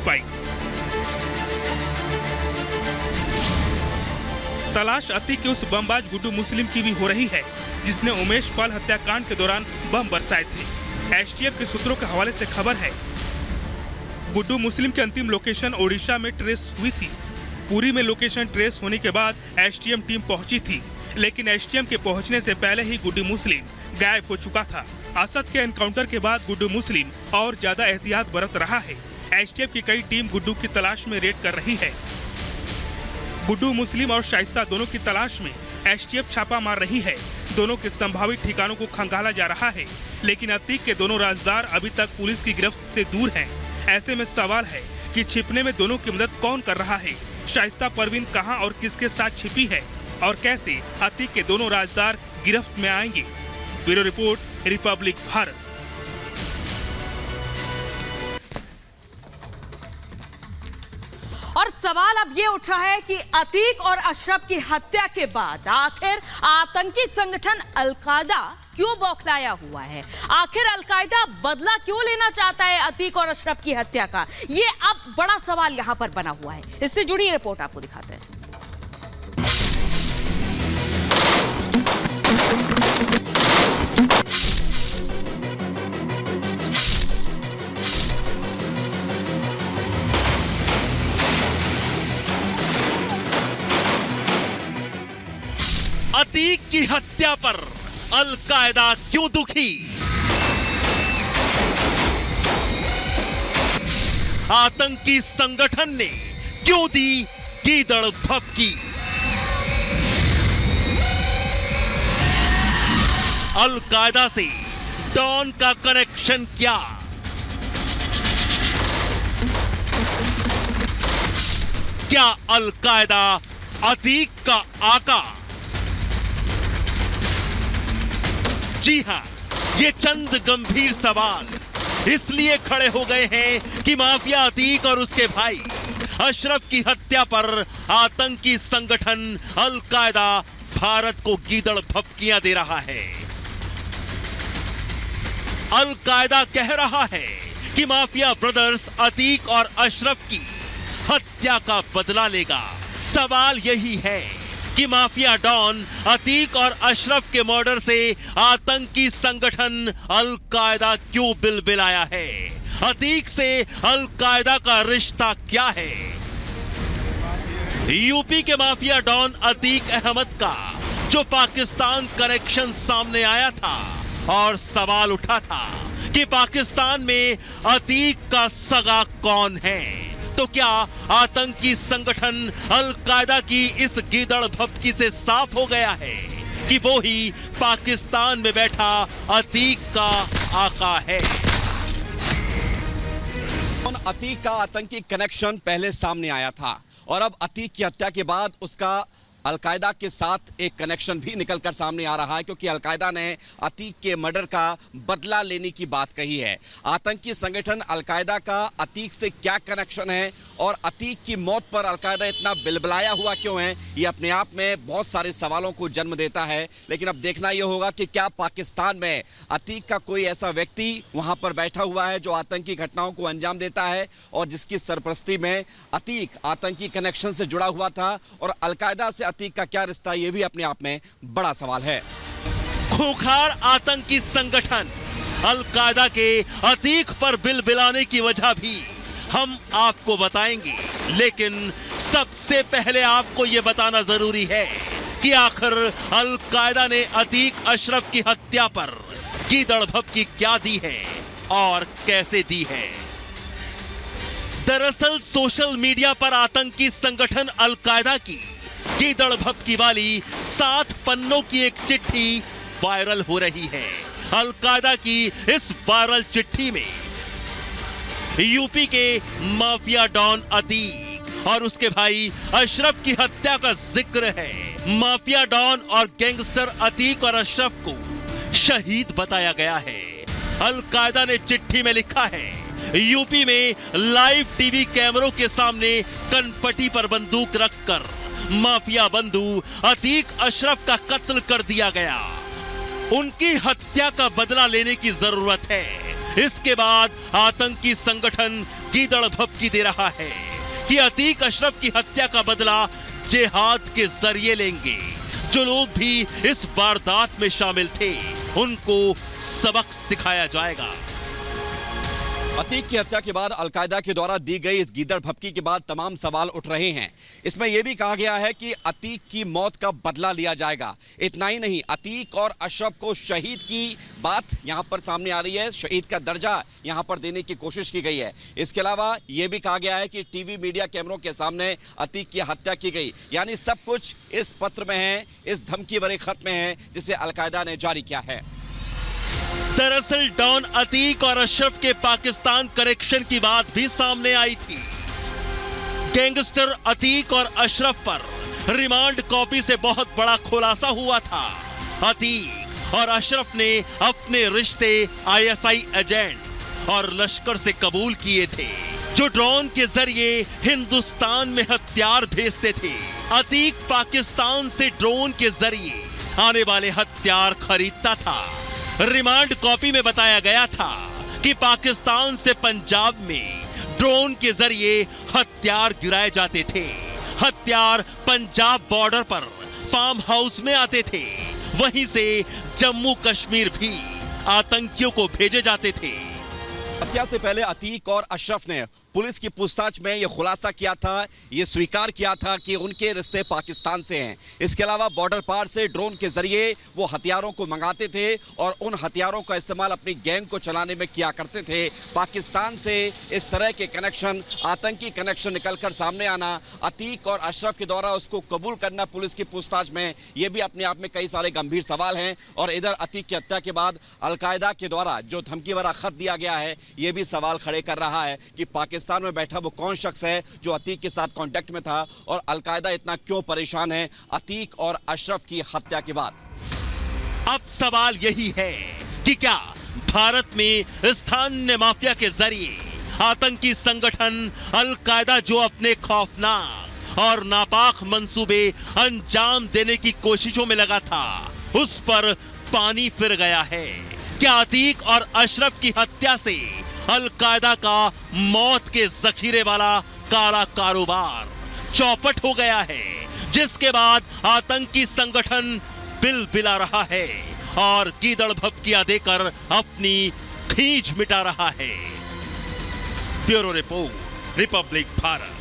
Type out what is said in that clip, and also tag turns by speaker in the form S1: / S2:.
S1: पहुंच पाई। तलाश अतीक के उस बमबाज गुड्डू मुस्लिम की भी हो रही है जिसने उमेश पाल हत्याकांड के दौरान बम बरसाए थे। एसटीएफ के सूत्रों के हवाले से खबर है, गुड्डू मुस्लिम की अंतिम लोकेशन ओडिशा में ट्रेस हुई थी। पुरी में लोकेशन ट्रेस होने के बाद एसटीएफ टीम पहुंची थी, लेकिन एसटीएफ के पहुंचने से पहले ही गुड्डू मुस्लिम गायब हो चुका था। असद के एनकाउंटर के बाद गुड्डू मुस्लिम और ज्यादा एहतियात बरत रहा है। एसटीएफ की कई टीम गुड्डू की तलाश में रेड कर रही है। गुड्डू मुस्लिम और शाइस्ता दोनों की तलाश में एसटीएफ छापा मार रही है। दोनों के संभावित ठिकानों को खंगाला जा रहा है, लेकिन अतीक के दोनों राजदार अभी तक पुलिस की गिरफ्त से दूर हैं। ऐसे में सवाल है कि छिपने में दोनों की मदद कौन कर रहा है। शाइस्ता परवीन कहां और किसके साथ छिपी है और कैसे अतीक के दोनों राजदार गिरफ्त में आएंगे। Bureau report, Republic Bharat.
S2: और सवाल अब ये उठा है कि अतीक और अशरफ की हत्या के बाद आखिर आतंकी संगठन अलकायदा क्यों बौखलाया हुआ है। आखिर अलकायदा बदला क्यों लेना चाहता है अतीक और अशरफ की हत्या का, ये अब बड़ा सवाल यहां पर बना हुआ है। इससे जुड़ी रिपोर्ट आपको दिखाते हैं।
S3: अतीक की हत्या पर अलकायदा क्यों दुखी? आतंकी संगठन ने क्यों दी गीदड़ धमकी? अलकायदा से डॉन का कनेक्शन क्या? क्या अलकायदा अतीक का आका? जी हां, ये चंद गंभीर सवाल इसलिए खड़े हो गए हैं कि माफिया अतीक और उसके भाई अशरफ की हत्या पर आतंकी संगठन अलकायदा भारत को गीदड़ धमकियां दे रहा है। अलकायदा कह रहा है कि माफिया ब्रदर्स अतीक और अशरफ की हत्या का बदला लेगा। सवाल यही है कि माफिया डॉन अतीक और अशरफ के मर्डर से आतंकी संगठन अलकायदा क्यों बिलबिलाया है? अतीक से अलकायदा का रिश्ता क्या है? यूपी के माफिया डॉन अतीक अहमद का जो पाकिस्तान कनेक्शन सामने आया था और सवाल उठा था कि पाकिस्तान में अतीक का सगा कौन है, तो क्या आतंकी संगठन अलकायदा की इस गीदड़ धमकी से साफ हो गया है कि वो ही पाकिस्तान में बैठा अतीक का आका है?
S4: अतीक का आतंकी कनेक्शन पहले सामने आया था और अब अतीक की हत्या के बाद उसका अलकायदा के साथ एक कनेक्शन भी निकलकर सामने आ रहा है, क्योंकि अलकायदा ने अतीक के मर्डर का बदला लेने की बात कही है। आतंकी संगठन अलकायदा का अतीक से क्या कनेक्शन है और अतीक की मौत पर अलकायदा इतना बिलबिलाया हुआ क्यों है, ये अपने आप में बहुत सारे सवालों को जन्म देता है। लेकिन अब देखना यह होगा कि क्या पाकिस्तान में अतीक का कोई ऐसा व्यक्ति वहां पर बैठा हुआ है जो आतंकी घटनाओं को अंजाम देता है और जिसकी सरपरस्ती में अतीक आतंकी कनेक्शन से जुड़ा हुआ था, और अलकायदा से अतीक का क्या रिश्ता, यह भी अपने आप में बड़ा सवाल है।
S3: खूंखार आतंकी संगठन अलकायदा के अतीक पर बिलबिलाने की वजह भी हम आपको बताएंगे, लेकिन सबसे पहले आपको यह बताना जरूरी है कि आखिर अलकायदा ने अतीक अशरफ की हत्या पर गीदड़ धमकी क्या दी है और कैसे दी है। दरअसल सोशल मीडिया पर आतंकी संगठन अलकायदा की गीदड़ धमकी वाली 7 पन्नों की एक चिट्ठी वायरल हो रही है। अलकायदा की इस वायरल चिट्ठी में यूपी के माफिया डॉन अतीक और उसके भाई अशरफ की हत्या का जिक्र है। माफिया डॉन और गैंगस्टर अतीक और अशरफ को शहीद बताया गया है। अलकायदा ने चिट्ठी में लिखा है, यूपी में लाइव टीवी कैमरों के सामने कनपटी पर बंदूक रखकर माफिया बंधु अतीक अशरफ का कत्ल कर दिया गया। उनकी हत्या का बदला लेने की जरूरत है। इसके बाद आतंकी संगठन गीदड़ भभकी दे रहा है कि अतीक अशरफ की हत्या का बदला जिहाद के जरिए लेंगे। जो लोग भी इस वारदात में शामिल थे उनको सबक सिखाया जाएगा।
S4: अतीक की हत्या के बाद अलकायदा के द्वारा दी गई इस गीदड़ भभकी के बाद तमाम सवाल उठ रहे हैं। इसमें यह भी कहा गया है कि अतीक की मौत का बदला लिया जाएगा। इतना ही नहीं, अतीक और अशरफ को शहीद की बात यहां पर सामने आ रही है, शहीद का दर्जा यहां पर देने की कोशिश की गई है। इसके अलावा यह भी कहा गया है कि टीवी मीडिया कैमरों के सामने अतीक की हत्या की गई। यानी सब कुछ इस पत्र में है, इस धमकी भरे खत में है जिसे अलकायदा ने जारी किया है।
S3: दरअसल डॉन अतीक और अशरफ के पाकिस्तान कनेक्शन की बात भी सामने आई थी। गैंगस्टर अतीक और अशरफ पर रिमांड कॉपी से बहुत बड़ा खुलासा हुआ था। अतीक और अशरफ ने अपने रिश्ते आईएसआई एजेंट और लश्कर से कबूल किए थे, जो ड्रोन के जरिए हिंदुस्तान में हथियार भेजते थे। अतीक पाकिस्तान से ड्रोन के जरिए आने वाले हथियार खरीदता था। रिमांड कॉपी में बताया गया था कि पाकिस्तान से पंजाब में ड्रोन के जरिए हथियार गिराए जाते थे। हथियार पंजाब बॉर्डर पर फार्म हाउस में आते थे। वहीं से जम्मू कश्मीर भी आतंकियों को भेजे जाते थे।
S4: हत्या से पहले अतीक और अशरफ ने पुलिस की पूछताछ में यह खुलासा किया था, यह स्वीकार किया था कि उनके रिश्ते पाकिस्तान से हैं। इसके अलावा बॉर्डर पार से ड्रोन के जरिए वो हथियारों को मंगाते थे और उन हथियारों का इस्तेमाल अपनी गैंग को चलाने में किया करते थे। पाकिस्तान से इस तरह के कनेक्शन, आतंकी कनेक्शन निकलकर सामने आना, अतीक और अशरफ के द्वारा उसको कबूल करना पुलिस की पूछताछ में, यह भी अपने आप में कई सारे गंभीर सवाल हैं। और इधर अतीक की हत्या के बाद अलकायदा के द्वारा जो धमकी भरा खत दिया गया है, यह भी सवाल खड़े कर रहा है कि पाकिस्तान में बैठा वो कौन शख्स है जो अतीक के साथ कांटेक्ट में था और अलकायदा इतना क्यों परेशान है अतीक और अशरफ की हत्या के बाद।
S3: अब सवाल यही है कि क्या भारत में स्थानीय माफिया के जरिए आतंकी संगठन अलकायदा जो अपने खौफनाक और नापाक मंसूबे अंजाम देने की कोशिशों में लगा था, उस पर पानी फिर गया है? क्या अतीक और अशरफ की हत्या से अलकायदा का मौत के जखीरे वाला काला कारोबार चौपट हो गया है, जिसके बाद आतंकी संगठन बिलबिला रहा है और गीदड़ भभकियां देकर अपनी खींच मिटा रहा है? Bureau report, Republic Bharat.